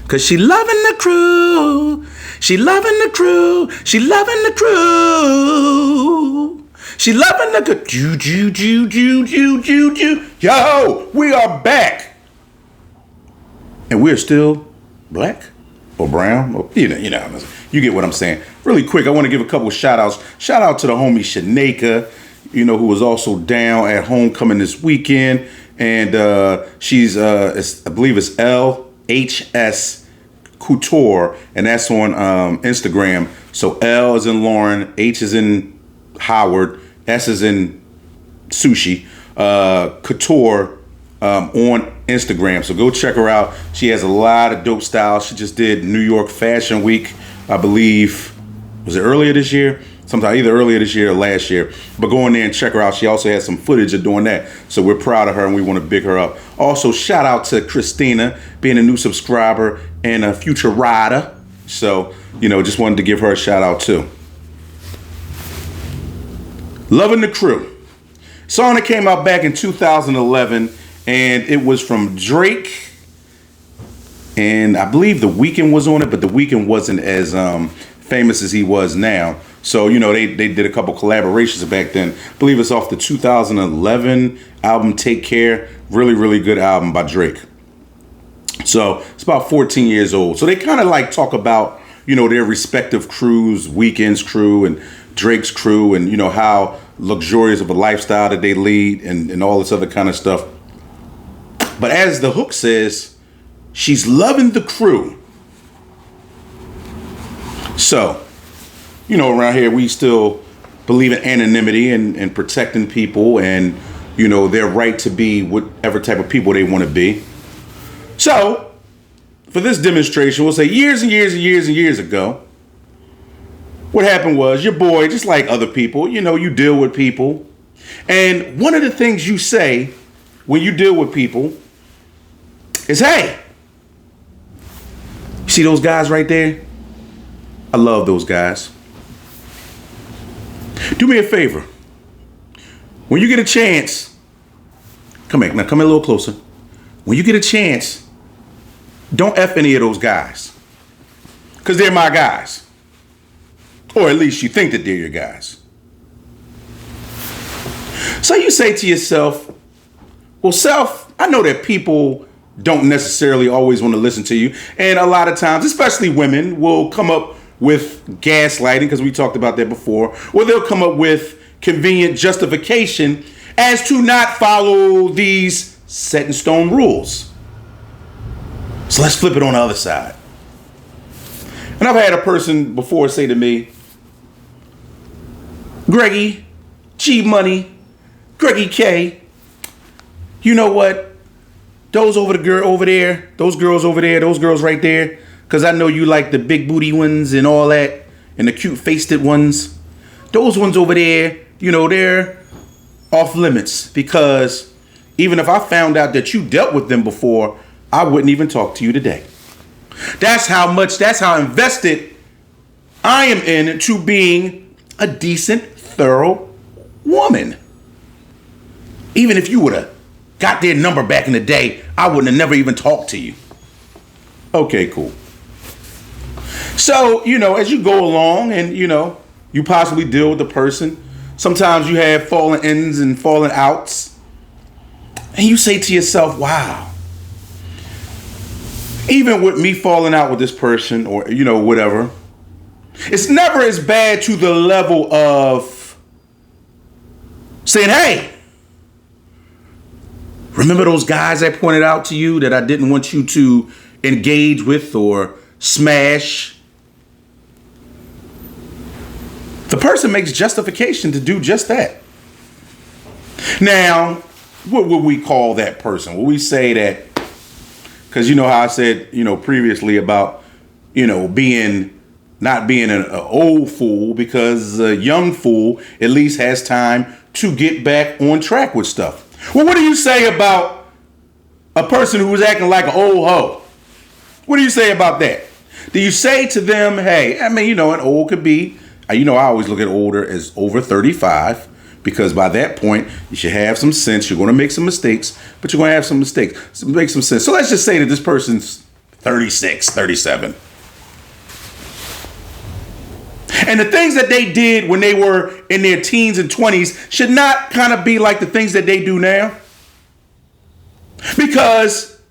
Cause she loving the crew. She loving the crew. She loving the crew. She loving the crew. Yo, we are back. And we're still black or brown. Or, you get what I'm saying. Really quick, I want to give a couple of shout outs. Shout out to the homie Shaneka, who was also down at homecoming this weekend. And she's, I believe it's LHS Couture, and that's on Instagram. So L is in Lauren, H is in Howard, S is in Sushi, Couture on Instagram. So go check her out. She has a lot of dope styles. She just did New York Fashion Week, I believe. Was it earlier this year? Sometime either earlier this year or last year. But go in there and check her out. She also has some footage of doing that. So we're proud of her and we want to big her up. Also, shout out to Christina being a new subscriber and a future rider. So, just wanted to give her a shout out too. Loving the Crew. Song that came out back in 2011, and it was from Drake. And I believe The Weeknd was on it, but The Weeknd wasn't as famous as he was now. So, they did a couple collaborations back then. I believe it's off the 2011 album, Take Care. Really, really good album by Drake. So, it's about 14 years old. So, they kind of like talk about, their respective crews, Weeknd's crew and Drake's crew, and, how luxurious of a lifestyle that they lead and all this other kind of stuff. But as the hook says, she's loving the crew. So, around here, we still believe in anonymity and protecting people and, their right to be whatever type of people they want to be. So, for this demonstration, we'll say years and years and years and years ago, what happened was your boy, just like other people, you deal with people. And one of the things you say when you deal with people is, hey, you see those guys right there? I love those guys. Do me a favor. When you get a chance, come here a little closer. When you get a chance, don't F any of those guys. Because they're my guys. Or at least you think that they're your guys. So you say to yourself, well, self, I know that people don't necessarily always want to listen to you. And a lot of times, especially women, will come up with gaslighting, because we talked about that before, or they'll come up with convenient justification as to not follow these set in stone rules. So let's flip it on the other side. And I've had a person before say to me, Greggy, G Money, Greggy K, you know what? Those girls over there, those girls right there, because I know you like the big booty ones and all that, and the cute faced ones. Those ones over there, they're off limits, because even if I found out that you dealt with them before, I wouldn't even talk to you today. That's how invested I am into being a decent, thorough woman. Even if you would have got their number back in the day, I wouldn't have never even talked to you. Okay, cool. So, as you go along and, you possibly deal with the person, sometimes you have falling ins and falling outs. And you say to yourself, wow, even with me falling out with this person or, whatever, it's never as bad to the level of saying, hey, remember those guys I pointed out to you that I didn't want you to engage with or smash? The person makes justification to do just that. Now, what would we call that person? Would we say that, because how I said, previously about, not being an old fool, because a young fool at least has time to get back on track with stuff. Well, what do you say about a person who was acting like an old hoe? What do you say about that? Do you say to them, hey, an old could be, I always look at older as over 35, because by that point, you should have some sense. You're going to make some mistakes, but you're going to have some mistakes. So make some sense. So let's just say that this person's 36, 37. And the things that they did when they were in their teens and 20s should not kind of be like the things that they do now. Because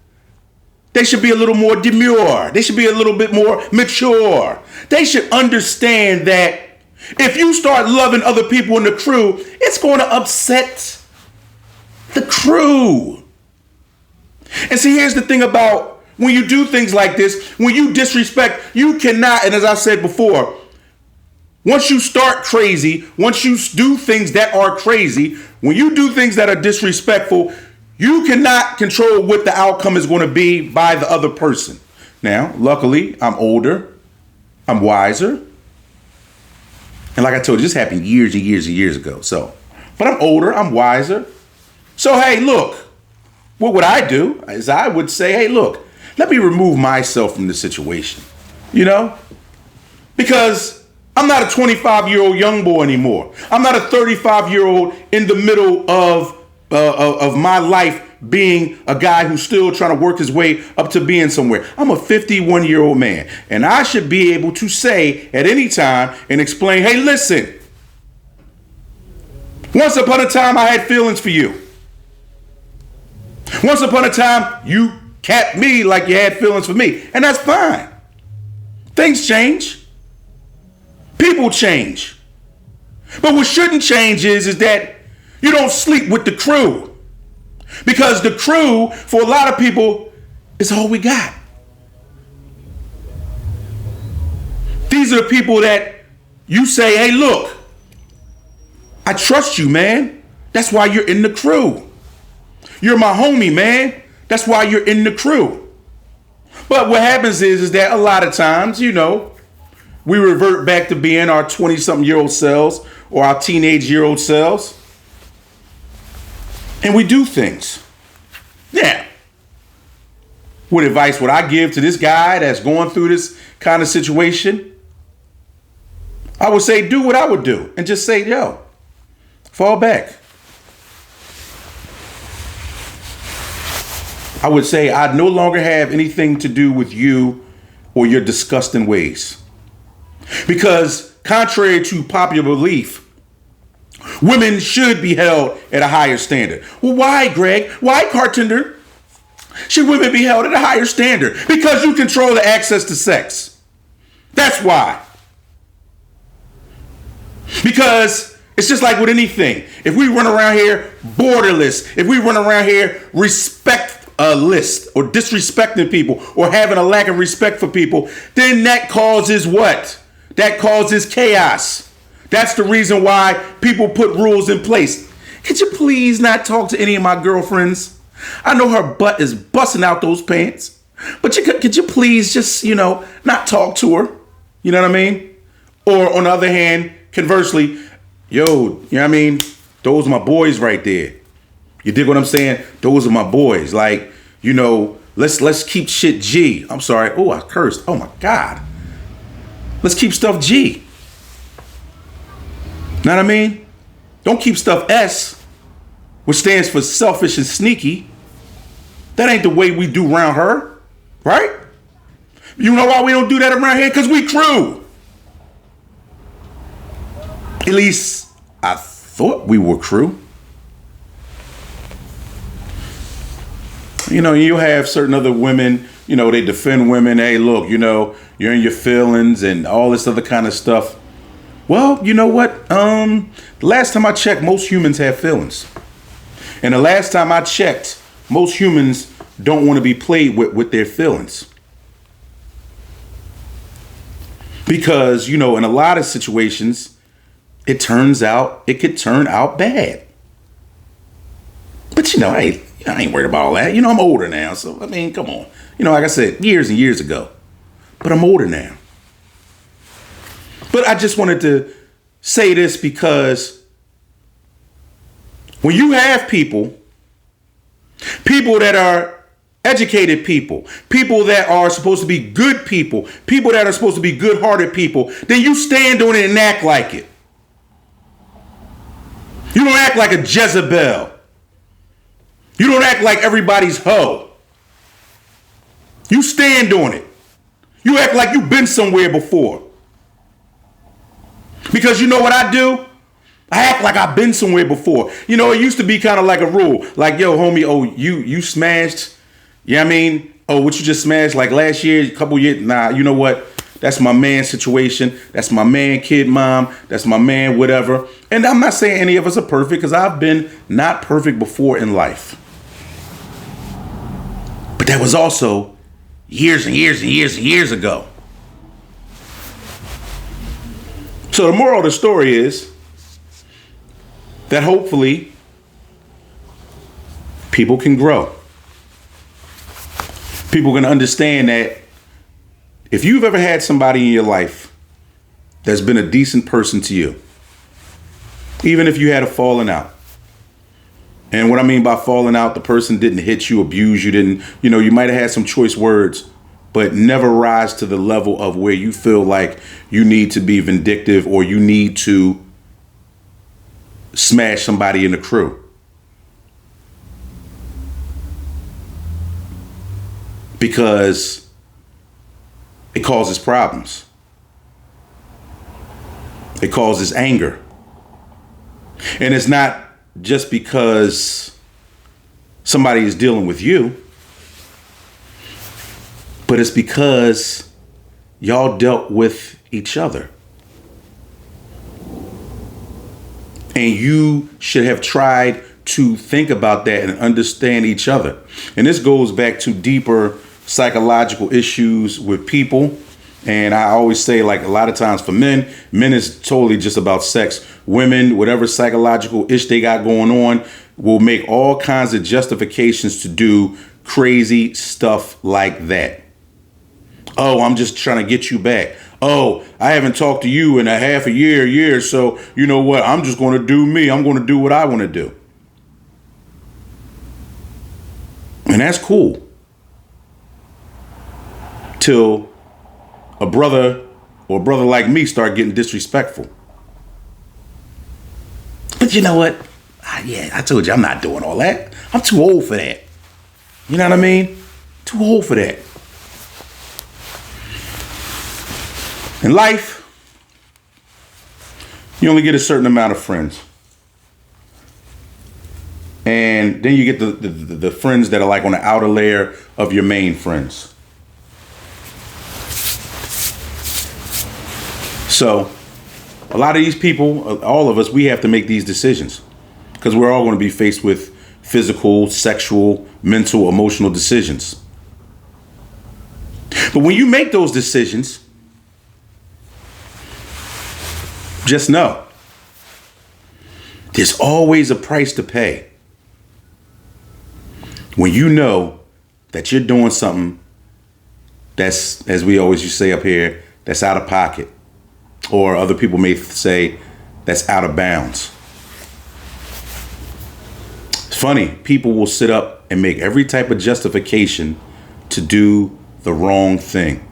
they should be a little more demure. They should be a little bit more mature. They should understand that if you start loving other people in the crew, it's going to upset the crew. And see, here's the thing about when you do things like this, when you disrespect, you cannot, and as I said before, once you start crazy, once you do things that are crazy, when you do things that are disrespectful, you cannot control what the outcome is going to be by the other person. Now, luckily, I'm older. I'm wiser. And like I told you, this happened years and years and years ago. But I'm older. I'm wiser. So, hey, look, what would I do is I would say, hey, look, let me remove myself from the situation, because I'm not a 25-year-old young boy anymore. I'm not a 35-year-old in the middle of my life being a guy who's still trying to work his way up to being somewhere. I'm a 51-year-old man, and I should be able to say at any time and explain, hey, listen, once upon a time I had feelings for you. Once upon a time you capped me like you had feelings for me, and that's fine. Things change. People change. But what shouldn't change is that you don't sleep with the crew. Because the crew, for a lot of people, is all we got. These are the people that you say, hey, look, I trust you, man. That's why you're in the crew. You're my homie, man. That's why you're in the crew. But what happens is that a lot of times, we revert back to being our 20-something-year-old selves or our teenage-year-old selves. And we do things. Yeah. What advice would I give to this guy that's going through this kind of situation? I would say do what I would do and just say, yo, fall back. I would say I no longer have anything to do with you or your disgusting ways. Because contrary to popular belief, women should be held at a higher standard. Well, why, Greg? Why, Kartender? Should women be held at a higher standard? Because you control the access to sex. That's why. Because it's just like with anything. If we run around here borderless, if we run around here respectless or disrespecting people or having a lack of respect for people, then that causes what? That causes chaos. That's the reason why people put rules in place. Could you please not talk to any of my girlfriends? I know her butt is busting out those pants, but could you please just, not talk to her? You know what I mean? Or on the other hand, conversely, those are my boys right there. You dig what I'm saying? Those are my boys. Like, let's keep shit G. I'm sorry. Oh, I cursed. Oh my God. Let's keep stuff G. Know what I mean? Don't keep stuff S, which stands for selfish and sneaky. That ain't the way we do around her, right? You know why we don't do that around here? Because we crew. At least I thought we were crew. You'll have certain other women, they defend women. Hey, look, you're in your feelings and all this other kind of stuff. Well, you know what? The last time I checked, most humans have feelings. And the last time I checked, most humans don't want to be played with their feelings. Because, in a lot of situations, it could turn out bad. But, hey, I ain't worried about all that. I'm older now. So, come on. Like I said, years and years ago. But I'm older now. But I just wanted to say this because when you have people that are educated people that are supposed to be good people that are supposed to be good-hearted people, then you stand on it and act like it. You don't act like a Jezebel. You don't act like everybody's hoe. You stand on it. You act like you've been somewhere before. Because you know what I do? I act like I've been somewhere before. You know, it used to be kind of like a rule. Like, yo, homie, oh, you smashed. You know what I mean? Oh, what you just smashed like last year, a couple years. Nah, you know what? That's my man situation. That's my man kid mom. That's my man whatever. And I'm not saying any of us are perfect because I've been not perfect before in life. But that was also years and years and years and years ago. So the moral of the story is that hopefully people can grow. People can understand that if you've ever had somebody in your life that's been a decent person to you, even if you had a falling out, and what I mean by falling out, the person didn't hit you, abuse you, didn't, you might have had some choice words, but never rise to the level of where you feel like you need to be vindictive or you need to smash somebody in the crew. Because it causes problems. It causes anger. And it's not just because somebody is dealing with you, but it's because y'all dealt with each other. And you should have tried to think about that and understand each other. And this goes back to deeper psychological issues with people. And I always say, like, a lot of times for men is totally just about sex. Women, whatever psychological ish they got going on, will make all kinds of justifications to do crazy stuff like that. Oh, I'm just trying to get you back. Oh, I haven't talked to you in a half a year. So you know what? I'm just going to do me. I'm going to do what I want to do. And that's cool. Till a brother like me start getting disrespectful. But you know what? I told you I'm not doing all that. I'm too old for that. You know what I mean? Too old for that. In life, you only get a certain amount of friends. And then you get the friends that are like on the outer layer of your main friends. So a lot of these people, all of us, we have to make these decisions because we're all going to be faced with physical, sexual, mental, emotional decisions. But when you make those decisions, just know there's always a price to pay. When you know that you're doing something that's, as we always used to say up here, that's out of pocket. Or other people may say that's out of bounds. It's funny, people will sit up and make every type of justification to do the wrong thing.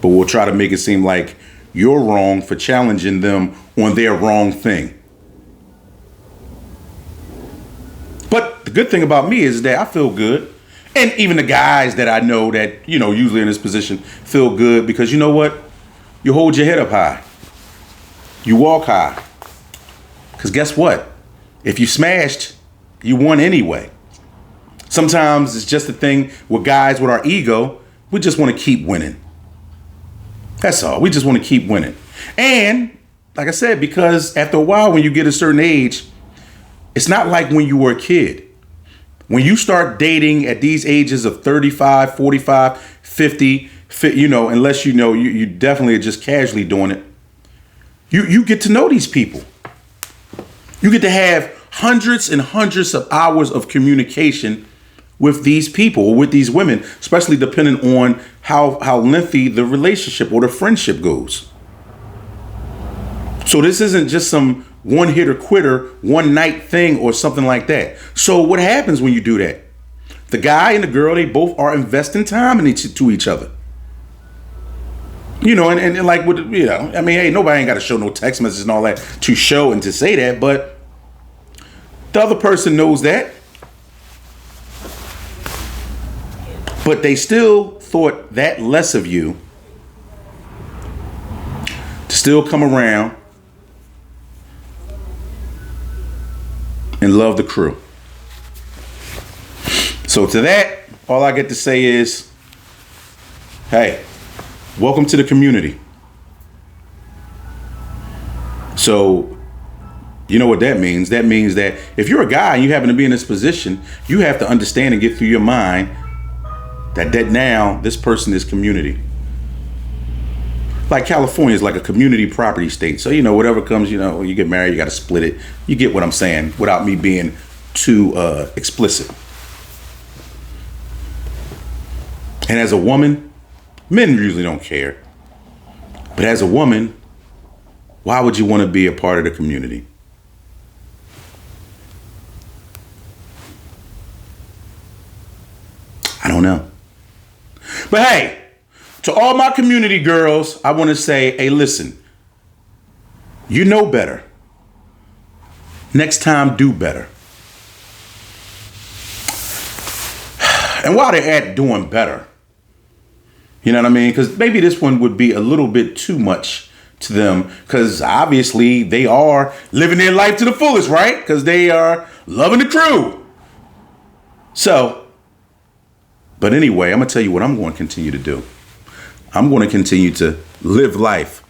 But we'll try to make it seem like you're wrong for challenging them on their wrong thing. But the good thing about me is that I feel good. And even the guys that I know that, usually in this position feel good because you know what? You hold your head up high. You walk high. Because guess what? If you smashed, you won anyway. Sometimes it's just a thing with guys with our ego. We just want to keep winning. That's all. We just want to keep winning. And like I said, because after a while, when you get a certain age, it's not like when you were a kid. When you start dating at these ages of 35, 45, 50, unless you definitely are just casually doing it, you get to know these people. You get to have hundreds and hundreds of hours of communication with these people or with these women, especially depending on how lengthy the relationship or the friendship goes. So this isn't just some one hitter quitter, one night thing or something like that. So what happens when you do that? The guy and the girl, they both are investing time to each other. And like, hey, nobody ain't got to show no text messages and all that to show and to say that, but the other person knows that. But they still thought that less of you to still come around and love the crew. So to that, all I get to say is, hey, welcome to the community. So you know what that means? That means that if you're a guy and you happen to be in this position, you have to understand and get through your mind that now this person is community. Like California is like a community property state. So, whatever comes, you get married, you got to split it. You get what I'm saying without me being too explicit. And as a woman, men usually don't care. But as a woman, why would you want to be a part of the community? I don't know. But hey, to all my community girls, I want to say, hey, listen, you know better. Next time, do better. And while they're at doing better, you know what I mean? Because maybe this one would be a little bit too much to them, because obviously they are living their life to the fullest, right? Because they are loving the crew. So, but anyway, I'm going to tell you what I'm going to continue to do. I'm going to continue to live life,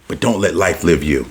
but don't let life live you.